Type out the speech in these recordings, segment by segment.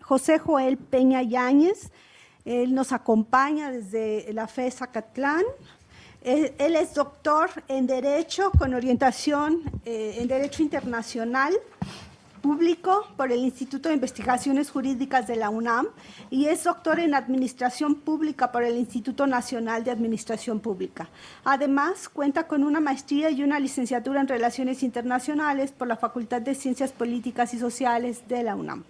José Joel Peña Yáñez. Él nos acompaña desde la FE Zacatlán. Él es doctor en Derecho con orientación en Derecho Internacional Público por el Instituto de Investigaciones Jurídicas de la UNAM y es doctor en Administración Pública por el Instituto Nacional de Administración Pública. Además, cuenta con una maestría y una licenciatura en Relaciones Internacionales por la Facultad de Ciencias Políticas y Sociales de la UNAM.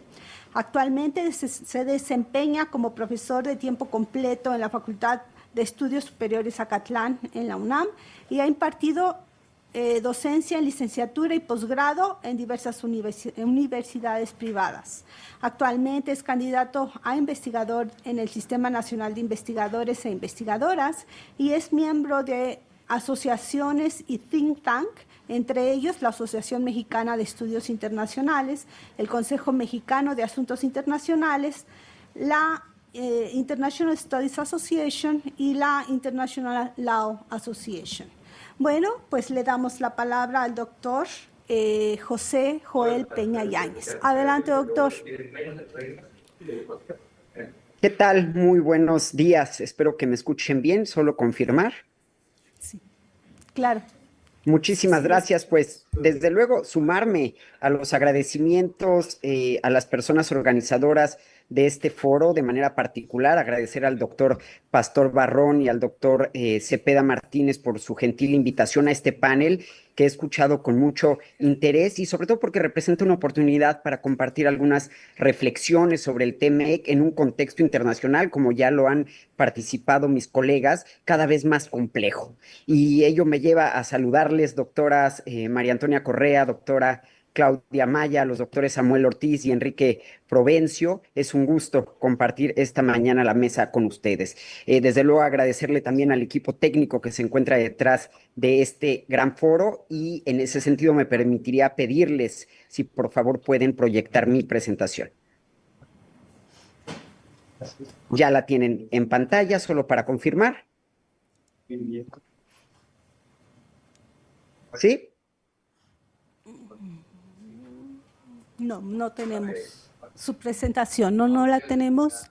Actualmente se desempeña como profesor de tiempo completo en la Facultad de Estudios Superiores Zacatlán en la UNAM y ha impartido docencia en licenciatura y posgrado en diversas universidades privadas. Actualmente es candidato a investigador en el Sistema Nacional de Investigadores e Investigadoras y es miembro de asociaciones y think tank, entre ellos la Asociación Mexicana de Estudios Internacionales, el Consejo Mexicano de Asuntos Internacionales, la International Studies Association y la International Law Association. Bueno, pues le damos la palabra al doctor José Joel Peña Yáñez. Adelante, doctor. ¿Qué tal? Muy buenos días. Espero que me escuchen bien. Solo confirmar. Sí, claro. Muchísimas gracias. Pues, desde luego, sumarme a los agradecimientos a las personas organizadoras de este foro, de manera particular, agradecer al doctor Pastor Barrón y al doctor Cepeda Martínez por su gentil invitación a este panel, que he escuchado con mucho interés y sobre todo porque representa una oportunidad para compartir algunas reflexiones sobre el TMEC en un contexto internacional, como ya lo han participado mis colegas, cada vez más complejo. Y ello me lleva a saludarles, doctoras María Antonia Correa, doctora Claudia Maya, los doctores Samuel Ortiz y Enrique Provencio. Es un gusto compartir esta mañana la mesa con ustedes. Desde luego agradecerle también al equipo técnico que se encuentra detrás de este gran foro y en ese sentido me permitiría pedirles si por favor pueden proyectar mi presentación. Ya la tienen en pantalla, solo para confirmar. ¿Sí? No, no tenemos su presentación, no la tenemos.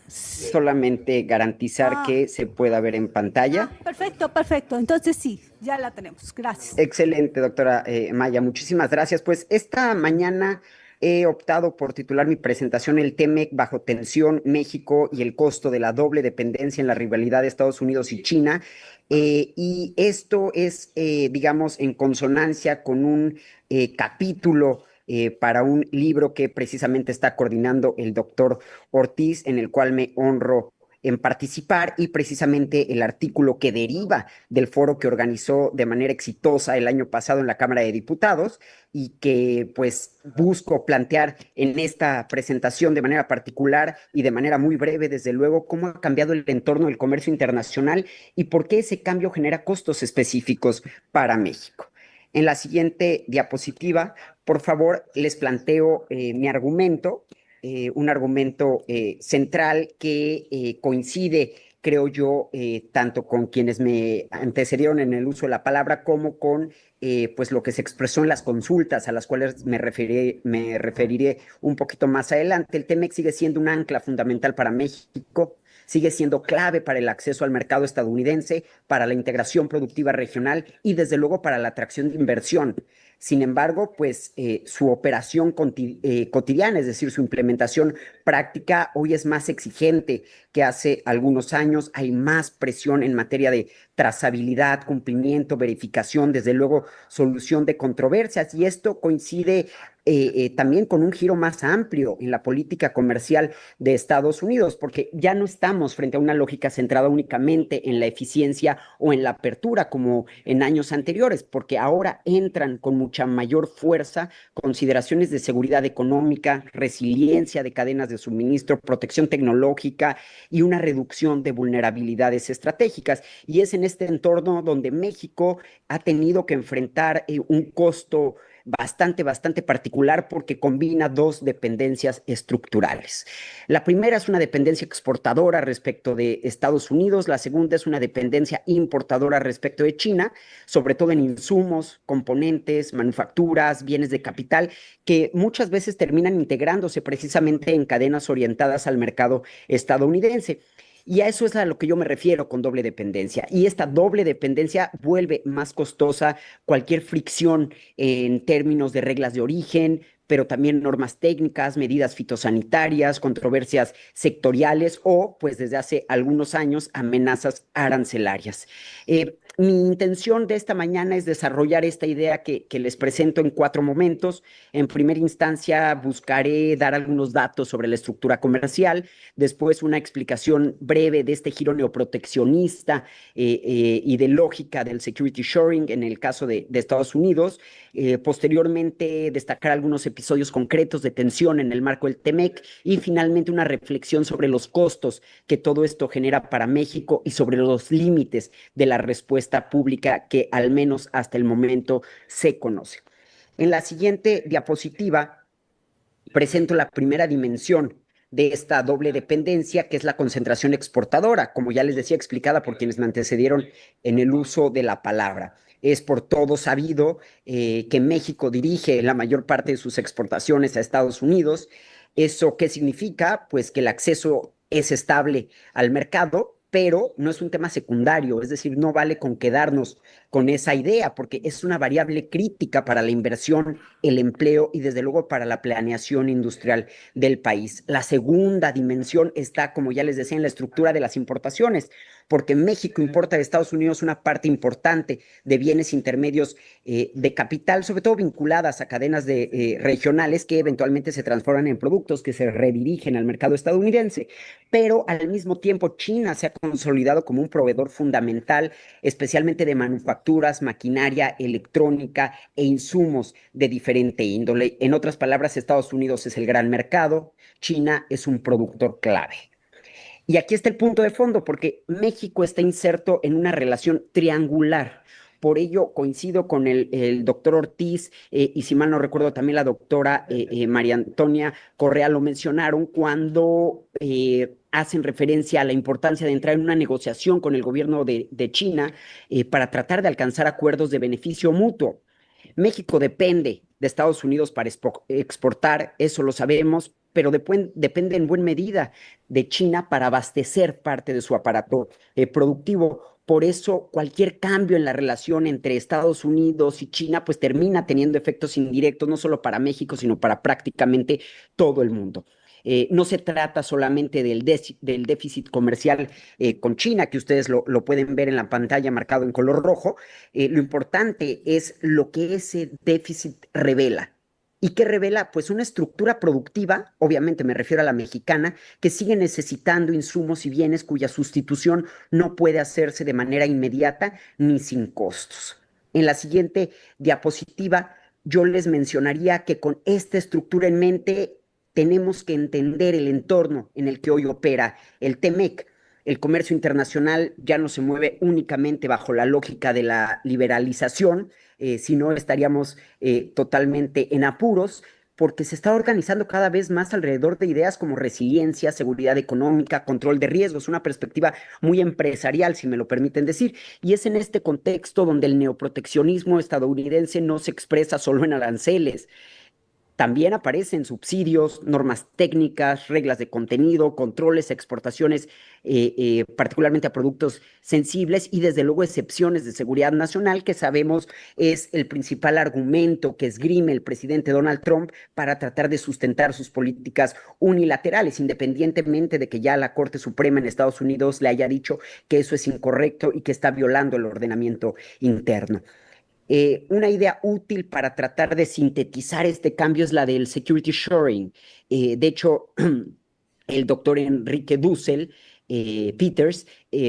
Solamente garantizar que se pueda ver en pantalla. Perfecto. Entonces sí, ya la tenemos. Gracias. Excelente, doctora Maya. Muchísimas gracias. Pues esta mañana he optado por titular mi presentación El TMEC bajo tensión, México y el costo de la doble dependencia en la rivalidad de Estados Unidos y China. Y esto es, digamos, en consonancia con un capítulo para un libro que precisamente está coordinando el doctor Ortiz, en el cual me honro en participar y precisamente el artículo que deriva del foro que organizó de manera exitosa el año pasado en la Cámara de Diputados y que pues busco plantear en esta presentación de manera particular y de manera muy breve, desde luego, cómo ha cambiado el entorno del comercio internacional y por qué ese cambio genera costos específicos para México. En la siguiente diapositiva, por favor, les planteo mi argumento, un argumento central que coincide, creo yo, tanto con quienes me antecedieron en el uso de la palabra como con pues lo que se expresó en las consultas a las cuales me referiré un poquito más adelante. El TMEC sigue siendo un ancla fundamental para México, sigue siendo clave para el acceso al mercado estadounidense, para la integración productiva regional y desde luego para la atracción de inversión. Sin embargo, pues su operación cotidiana, es decir, su implementación práctica, hoy es más exigente que hace algunos años. Hay más presión en materia de trazabilidad, cumplimiento, verificación, desde luego solución de controversias. Y esto coincide también con un giro más amplio en la política comercial de Estados Unidos, porque ya no estamos frente a una lógica centrada únicamente en la eficiencia o en la apertura como en años anteriores, porque ahora entran con mucha mayor fuerza consideraciones de seguridad económica, resiliencia de cadenas de suministro, protección tecnológica y una reducción de vulnerabilidades estratégicas. Y es en este entorno donde México ha tenido que enfrentar un costo bastante particular porque combina dos dependencias estructurales. La primera es una dependencia exportadora respecto de Estados Unidos, la segunda es una dependencia importadora respecto de China, sobre todo en insumos, componentes, manufacturas, bienes de capital, que muchas veces terminan integrándose precisamente en cadenas orientadas al mercado estadounidense. Y a eso es a lo que yo me refiero con doble dependencia. Y esta doble dependencia vuelve más costosa cualquier fricción en términos de reglas de origen, pero también normas técnicas, medidas fitosanitarias, controversias sectoriales o, pues desde hace algunos años, amenazas arancelarias. Mi intención de esta mañana es desarrollar esta idea que les presento en 4 momentos. En primera instancia, buscaré dar algunos datos sobre la estructura comercial, después una explicación breve de este giro neoproteccionista y de lógica del security shoring en el caso de Estados Unidos. Posteriormente, destacar algunos episodios concretos de tensión en el marco del TEMEC y finalmente una reflexión sobre los costos que todo esto genera para México y sobre los límites de la respuesta pública que al menos hasta el momento se conoce. En la siguiente diapositiva presento la primera dimensión de esta doble dependencia, que es la concentración exportadora, como ya les decía, explicada por quienes me antecedieron en el uso de la palabra. Es por todo sabido que México dirige la mayor parte de sus exportaciones a Estados Unidos. ¿Eso qué significa? Pues que el acceso es estable al mercado, pero no es un tema secundario, es decir, no vale con quedarnos con esa idea, porque es una variable crítica para la inversión, el empleo y desde luego para la planeación industrial del país. La segunda dimensión está, como ya les decía, en la estructura de las importaciones, porque México importa de Estados Unidos una parte importante de bienes intermedios de capital, sobre todo vinculadas a cadenas regionales que eventualmente se transforman en productos que se redirigen al mercado estadounidense, pero al mismo tiempo China se ha consolidado como un proveedor fundamental, especialmente de manufacturas, maquinaria, electrónica e insumos de diferente índole. En otras palabras, Estados Unidos es el gran mercado, China es un productor clave. Y aquí está el punto de fondo, porque México está inserto en una relación triangular. Por ello coincido con el doctor Ortiz y si mal no recuerdo también la doctora María Antonia Correa lo mencionaron cuando hacen referencia a la importancia de entrar en una negociación con el gobierno de China para tratar de alcanzar acuerdos de beneficio mutuo. México depende de Estados Unidos para exportar, eso lo sabemos, pero depende en buena medida de China para abastecer parte de su aparato productivo. Por eso, cualquier cambio en la relación entre Estados Unidos y China, pues termina teniendo efectos indirectos, no solo para México, sino para prácticamente todo el mundo. No se trata solamente del déficit comercial con China, que ustedes lo pueden ver en la pantalla marcado en color rojo. Lo importante es lo que ese déficit revela. ¿Y qué revela? Pues una estructura productiva, obviamente me refiero a la mexicana, que sigue necesitando insumos y bienes cuya sustitución no puede hacerse de manera inmediata ni sin costos. En la siguiente diapositiva yo les mencionaría que con esta estructura en mente tenemos que entender el entorno en el que hoy opera el TEMEC. El comercio internacional ya no se mueve únicamente bajo la lógica de la liberalización, si no estaríamos totalmente en apuros, porque se está organizando cada vez más alrededor de ideas como resiliencia, seguridad económica, control de riesgos, una perspectiva muy empresarial, si me lo permiten decir. Y es en este contexto donde el neoproteccionismo estadounidense no se expresa solo en aranceles. También aparecen subsidios, normas técnicas, reglas de contenido, controles, exportaciones, particularmente a productos sensibles y desde luego excepciones de seguridad nacional que sabemos es el principal argumento que esgrime el presidente Donald Trump para tratar de sustentar sus políticas unilaterales, independientemente de que ya la Corte Suprema en Estados Unidos le haya dicho que eso es incorrecto y que está violando el ordenamiento interno. Una idea útil para tratar de sintetizar este cambio es la del security shoring. De hecho, el doctor Enrique Dussel Peters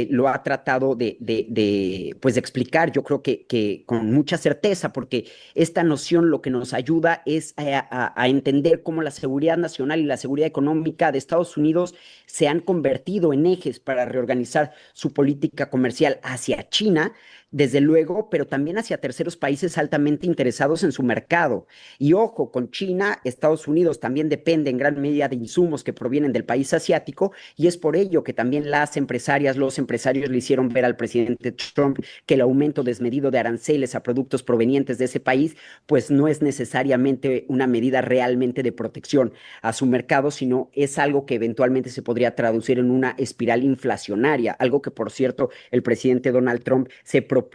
lo ha tratado pues, de explicar, yo creo que con mucha certeza, porque esta noción lo que nos ayuda es a entender cómo la seguridad nacional y la seguridad económica de Estados Unidos se han convertido en ejes para reorganizar su política comercial hacia China, desde luego, pero también hacia terceros países altamente interesados en su mercado. Y ojo, con China, Estados Unidos también depende en gran medida de insumos que provienen del país asiático, y es por ello que también los empresarios le hicieron ver al presidente Trump que el aumento desmedido de aranceles a productos provenientes de ese país, pues no es necesariamente una medida realmente de protección a su mercado, sino es algo que eventualmente se podría traducir en una espiral inflacionaria, algo que, por cierto, el presidente Donald Trump se propuso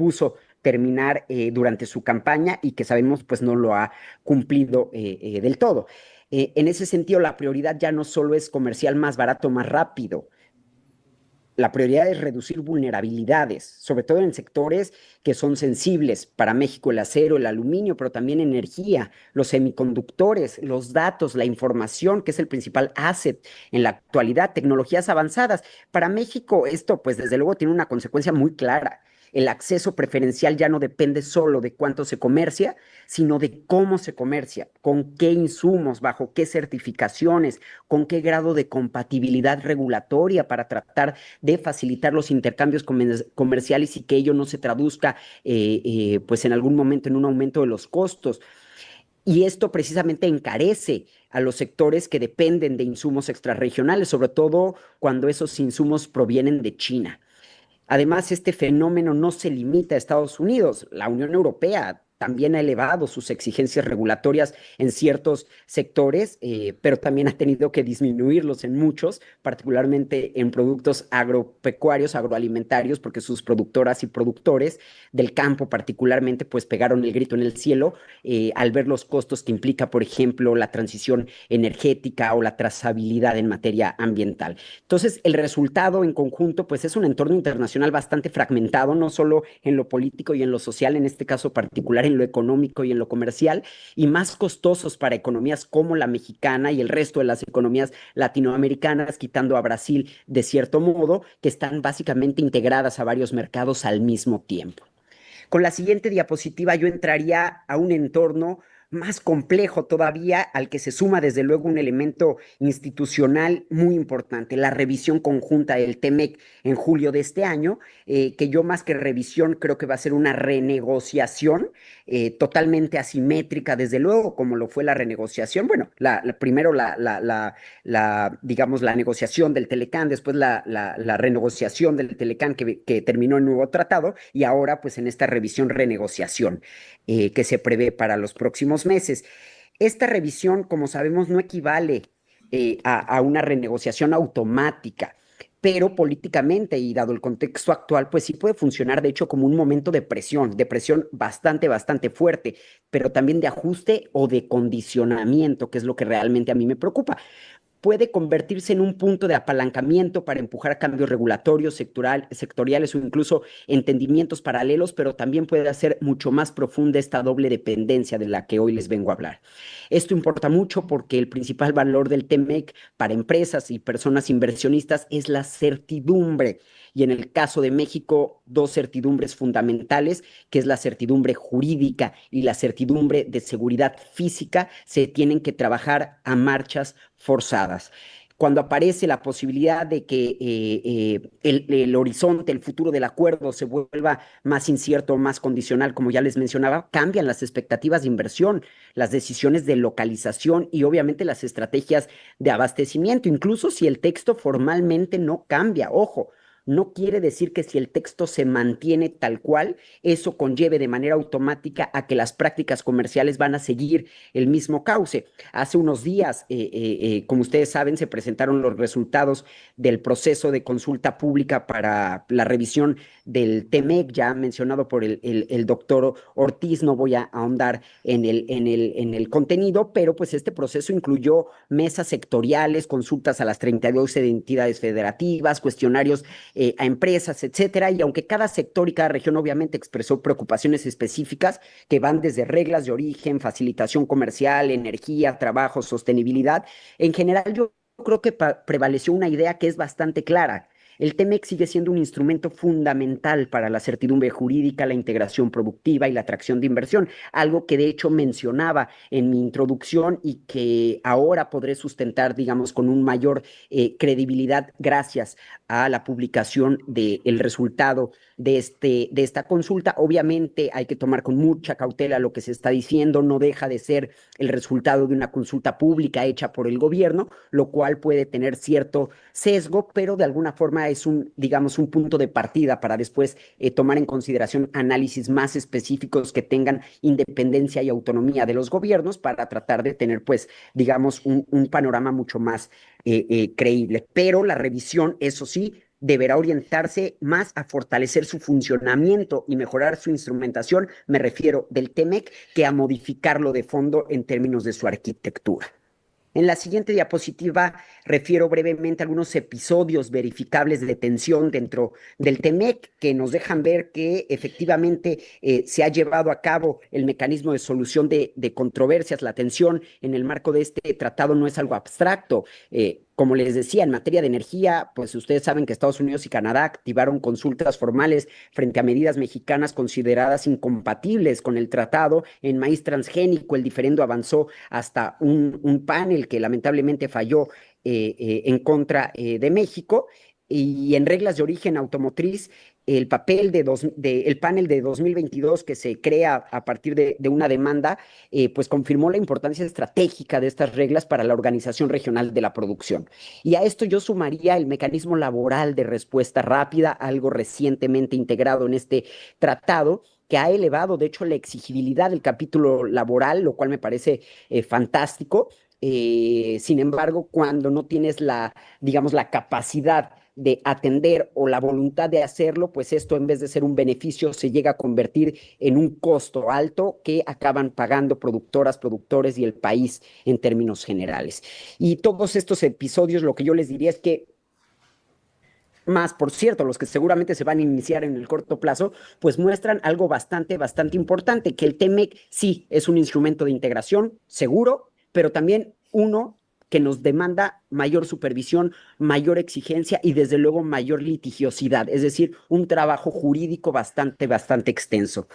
terminar durante su campaña y que sabemos pues no lo ha cumplido del todo. En ese sentido, la prioridad ya no solo es comercial más barato, más rápido. La prioridad es reducir vulnerabilidades, sobre todo en sectores que son sensibles para México: el acero, el aluminio, pero también energía, los semiconductores, los datos, la información, que es el principal asset en la actualidad, tecnologías avanzadas. Para México esto, pues desde luego, tiene una consecuencia muy clara. El acceso preferencial ya no depende solo de cuánto se comercia, sino de cómo se comercia, con qué insumos, bajo qué certificaciones, con qué grado de compatibilidad regulatoria para tratar de facilitar los intercambios comerciales y que ello no se traduzca pues en algún momento en un aumento de los costos. Y esto precisamente encarece a los sectores que dependen de insumos extrarregionales, sobre todo cuando esos insumos provienen de China. Además, este fenómeno no se limita a Estados Unidos. La Unión Europea también ha elevado sus exigencias regulatorias en ciertos sectores, pero también ha tenido que disminuirlos en muchos, particularmente en productos agropecuarios, agroalimentarios, porque sus productoras y productores del campo particularmente, pues pegaron el grito en el cielo al ver los costos que implica, por ejemplo, la transición energética o la trazabilidad en materia ambiental. Entonces, el resultado en conjunto, pues es un entorno internacional bastante fragmentado, no solo en lo político y en lo social, en este caso particular, en lo económico y en lo comercial, y más costosos para economías como la mexicana y el resto de las economías latinoamericanas, quitando a Brasil de cierto modo, que están básicamente integradas a varios mercados al mismo tiempo. Con la siguiente diapositiva yo entraría a un entorno más complejo todavía, al que se suma desde luego un elemento institucional muy importante: la revisión conjunta del TEMEC en julio de este año, que yo más que revisión creo que va a ser una renegociación totalmente asimétrica, desde luego, como lo fue la renegociación. Bueno, primero digamos, la negociación del Telecán, después la renegociación del Telecán que terminó en nuevo tratado, y ahora pues en esta revisión renegociación que se prevé para los próximos meses. Esta revisión, como sabemos, no equivale a una renegociación automática, pero políticamente y dado el contexto actual, pues sí puede funcionar, de hecho, como un momento de presión bastante, bastante fuerte, pero también de ajuste o de condicionamiento, que es lo que realmente a mí me preocupa. Puede convertirse en un punto de apalancamiento para empujar cambios regulatorios, sectoriales o incluso entendimientos paralelos, pero también puede hacer mucho más profunda esta doble dependencia de la que hoy les vengo a hablar. Esto importa mucho porque el principal valor del TEMEC para empresas y personas inversionistas es la certidumbre. Y en el caso de México, dos certidumbres fundamentales, que es la certidumbre jurídica y la certidumbre de seguridad física, se tienen que trabajar a marchas forzadas. Cuando aparece la posibilidad de que el horizonte, el futuro del acuerdo se vuelva más incierto, más condicional, como ya les mencionaba, cambian las expectativas de inversión, las decisiones de localización y obviamente las estrategias de abastecimiento, incluso si el texto formalmente no cambia. Ojo, no quiere decir que si el texto se mantiene tal cual, eso conlleve de manera automática a que las prácticas comerciales van a seguir el mismo cauce. Hace unos días, como ustedes saben, se presentaron los resultados del proceso de consulta pública para la revisión del TEMEC, ya mencionado por el doctor Ortiz. No voy a ahondar en el contenido, pero pues este proceso incluyó mesas sectoriales, consultas a las 32 entidades federativas, cuestionarios a empresas, etcétera. Y aunque cada sector y cada región obviamente expresó preocupaciones específicas que van desde reglas de origen, facilitación comercial, energía, trabajo, sostenibilidad, en general yo creo que prevaleció una idea que es bastante clara. el TEMEC sigue siendo un instrumento fundamental para la certidumbre jurídica, la integración productiva y la atracción de inversión, algo que de hecho mencionaba en mi introducción y que ahora podré sustentar, digamos, con un mayor credibilidad gracias a la publicación del resultado de esta consulta. Obviamente hay que tomar con mucha cautela lo que se está diciendo, no deja de ser el resultado de una consulta pública hecha por el gobierno, lo cual puede tener cierto sesgo, pero de alguna forma es un, digamos, un punto de partida para después tomar en consideración análisis más específicos que tengan independencia y autonomía de los gobiernos para tratar de tener, pues, digamos, un panorama mucho más creíble. Pero la revisión, eso sí, deberá orientarse más a fortalecer su funcionamiento y mejorar su instrumentación, me refiero del TEMEC, que a modificarlo de fondo en términos de su arquitectura. En la siguiente diapositiva refiero brevemente algunos episodios verificables de tensión dentro del TEMEC que nos dejan ver que efectivamente se ha llevado a cabo el mecanismo de solución de controversias. La tensión en el marco de este tratado no es algo abstracto. Como les decía, en materia de energía, pues ustedes saben que Estados Unidos y Canadá activaron consultas formales frente a medidas mexicanas consideradas incompatibles con el tratado. En maíz transgénico, el diferendo avanzó hasta un panel que lamentablemente falló en contra de México. Y en reglas de origen automotriz, el el panel de 2022 que se crea a partir de una demanda, pues confirmó la importancia estratégica de estas reglas para la organización regional de la producción. Y a esto yo sumaría el mecanismo laboral de respuesta rápida, algo recientemente integrado en este tratado, que ha elevado, de hecho, la exigibilidad del capítulo laboral, lo cual me parece fantástico. Sin embargo, cuando no tienes digamos, la capacidad de atender o la voluntad de hacerlo, pues esto en vez de ser un beneficio se llega a convertir en un costo alto que acaban pagando productoras, productores y el país en términos generales. Y todos estos episodios, lo que yo les diría es que más, por cierto, los que seguramente se van a iniciar en el corto plazo, pues muestran algo bastante, bastante importante, que el TEMEC sí es un instrumento de integración seguro, pero también uno que nos demanda mayor supervisión, mayor exigencia y desde luego mayor litigiosidad, es decir, un trabajo jurídico bastante, bastante extenso.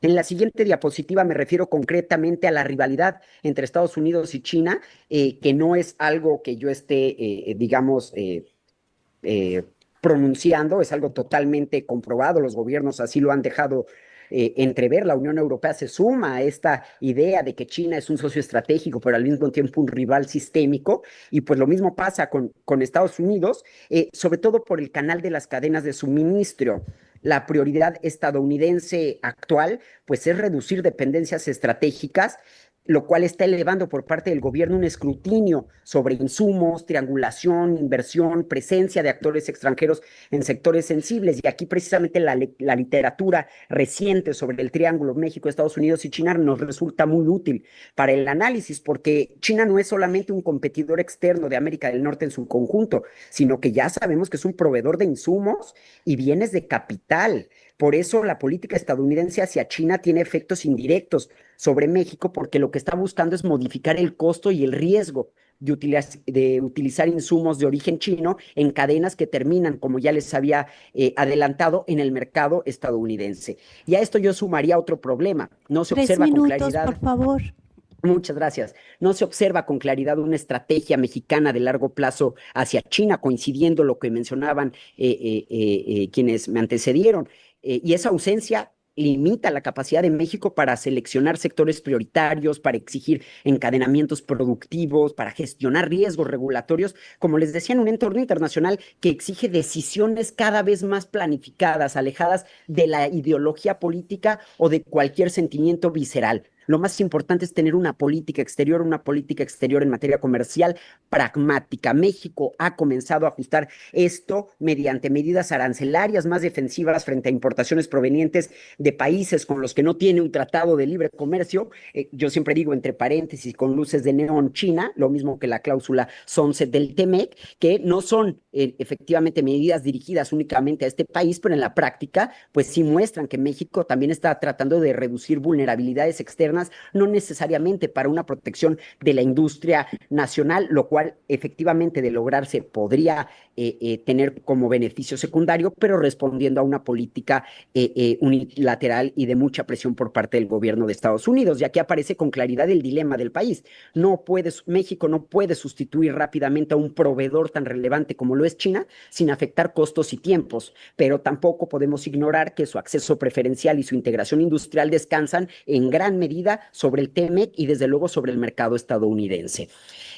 En la siguiente diapositiva me refiero concretamente a la rivalidad entre Estados Unidos y China, que no es algo que yo esté, digamos, eh, pronunciando, es algo totalmente comprobado, los gobiernos así lo han dejado entrever. La Unión Europea se suma a esta idea de que China es un socio estratégico, pero al mismo tiempo un rival sistémico, y pues lo mismo pasa con Estados Unidos, sobre todo por el canal de las cadenas de suministro. La prioridad estadounidense actual, pues es reducir dependencias estratégicas, lo cual está elevando por parte del gobierno un escrutinio sobre insumos, triangulación, inversión, presencia de actores extranjeros en sectores sensibles. Y aquí precisamente la literatura reciente sobre el triángulo México, Estados Unidos y China nos resulta muy útil para el análisis, porque China no es solamente un competidor externo de América del Norte en su conjunto, sino que ya sabemos que es un proveedor de insumos y bienes de capital. Por eso la política estadounidense hacia China tiene efectos indirectos sobre México, porque lo que está buscando es modificar el costo y el riesgo de utilizar insumos de origen chino en cadenas que terminan, como ya les había adelantado, en el mercado estadounidense. Y a esto yo sumaría otro problema. No se Tres observa con minutos, claridad. por favor. Muchas gracias. No se observa con claridad una estrategia mexicana de largo plazo hacia China, coincidiendo lo que mencionaban quienes me antecedieron. Y esa ausencia limita la capacidad de México para seleccionar sectores prioritarios, para exigir encadenamientos productivos, para gestionar riesgos regulatorios, como les decía, en un entorno internacional que exige decisiones cada vez más planificadas, alejadas de la ideología política o de cualquier sentimiento visceral. Lo más importante es tener una política exterior en materia comercial pragmática. México ha comenzado a ajustar esto mediante medidas arancelarias más defensivas frente a importaciones provenientes de países con los que no tiene un tratado de libre comercio. Yo siempre digo entre paréntesis con luces de neón China, lo mismo que la cláusula sunset del TEMEC, que no son efectivamente medidas dirigidas únicamente a este país, pero en la práctica pues sí muestran que México también está tratando de reducir vulnerabilidades externas externas, no necesariamente para una protección de la industria nacional, lo cual efectivamente de lograrse podría tener como beneficio secundario, pero respondiendo a una política unilateral y de mucha presión por parte del gobierno de Estados Unidos, ya que aparece con claridad el dilema del país. México no puede sustituir rápidamente a un proveedor tan relevante como lo es China sin afectar costos y tiempos, pero tampoco podemos ignorar que su acceso preferencial y su integración industrial descansan en gran medida sobre el TEMEC y desde luego sobre el mercado estadounidense.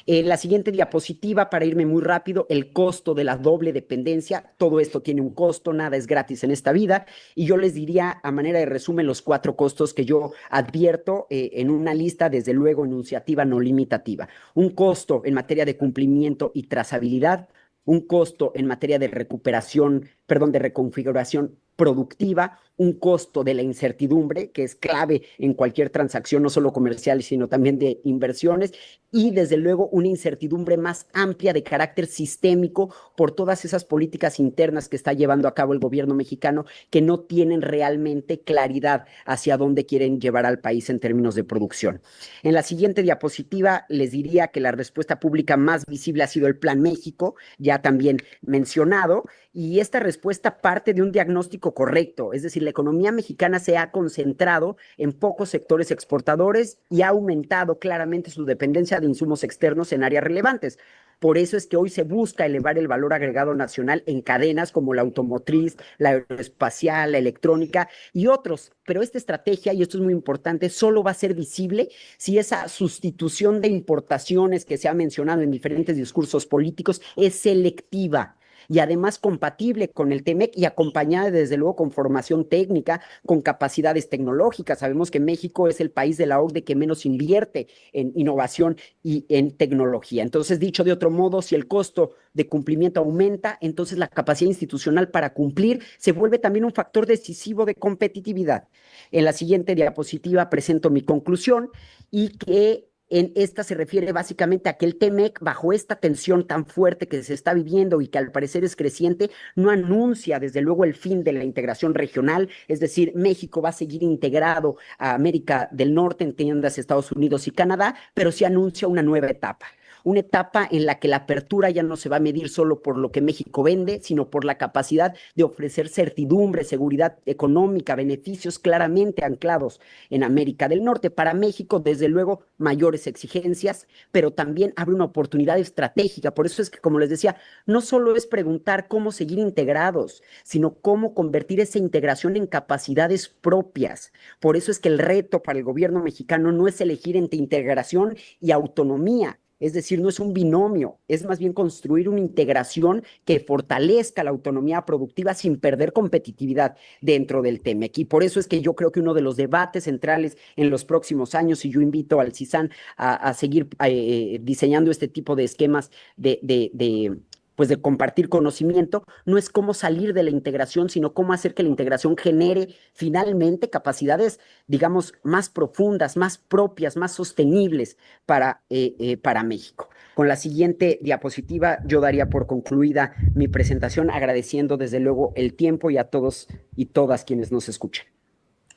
La siguiente diapositiva, para irme muy rápido, el costo de la doble dependencia. Todo esto tiene un costo, nada es gratis en esta vida. Y yo les diría, a manera de resumen, los 4 costos que yo advierto en una lista, desde luego, enunciativa no limitativa. Un costo en materia de cumplimiento y trazabilidad, un costo en materia de recuperación, perdón, de reconfiguración productiva, un costo de la incertidumbre, que es clave en cualquier transacción, no solo comercial, sino también de inversiones, y desde luego una incertidumbre más amplia de carácter sistémico por todas esas políticas internas que está llevando a cabo el gobierno mexicano que no tienen realmente claridad hacia dónde quieren llevar al país en términos de producción. En la siguiente diapositiva les diría que la respuesta pública más visible ha sido el Plan México, ya también mencionado, y esta respuesta parte de un diagnóstico correcto, es decir, la economía mexicana se ha concentrado en pocos sectores exportadores y ha aumentado claramente su dependencia de insumos externos en áreas relevantes. Por eso es que hoy se busca elevar el valor agregado nacional en cadenas como la automotriz, la aeroespacial, la electrónica y otros. Pero esta estrategia, y esto es muy importante, solo va a ser visible si esa sustitución de importaciones que se ha mencionado en diferentes discursos políticos es selectiva y además compatible con el TEMEC y acompañada desde luego con formación técnica, con capacidades tecnológicas. Sabemos que México es el país de la OCDE que menos invierte en innovación y en tecnología. Entonces, dicho de otro modo, si el costo de cumplimiento aumenta, entonces la capacidad institucional para cumplir se vuelve también un factor decisivo de competitividad. En la siguiente diapositiva presento mi conclusión y que en esta se refiere básicamente a que el TEMEC, bajo esta tensión tan fuerte que se está viviendo y que al parecer es creciente, no anuncia desde luego el fin de la integración regional, es decir, México va a seguir integrado a América del Norte, entiendas Estados Unidos y Canadá, pero sí anuncia una etapa en la que la apertura ya no se va a medir solo por lo que México vende, sino por la capacidad de ofrecer certidumbre, seguridad económica, beneficios claramente anclados en América del Norte. Para México, desde luego, mayores exigencias, pero también abre una oportunidad estratégica. Por eso es que, como les decía, no solo es preguntar cómo seguir integrados, sino cómo convertir esa integración en capacidades propias. Por eso es que el reto para el gobierno mexicano no es elegir entre integración y autonomía. Es decir, no es un binomio, es más bien construir una integración que fortalezca la autonomía productiva sin perder competitividad dentro del TEMEC. Y por eso es que yo creo que uno de los debates centrales en los próximos años, y yo invito al CISAN a seguir diseñando este tipo de esquemas pues de compartir conocimiento, no es cómo salir de la integración, sino cómo hacer que la integración genere finalmente capacidades, digamos, más profundas, más propias, más sostenibles para México. Con la siguiente diapositiva yo daría por concluida mi presentación, agradeciendo desde luego el tiempo y a todos y todas quienes nos escuchan.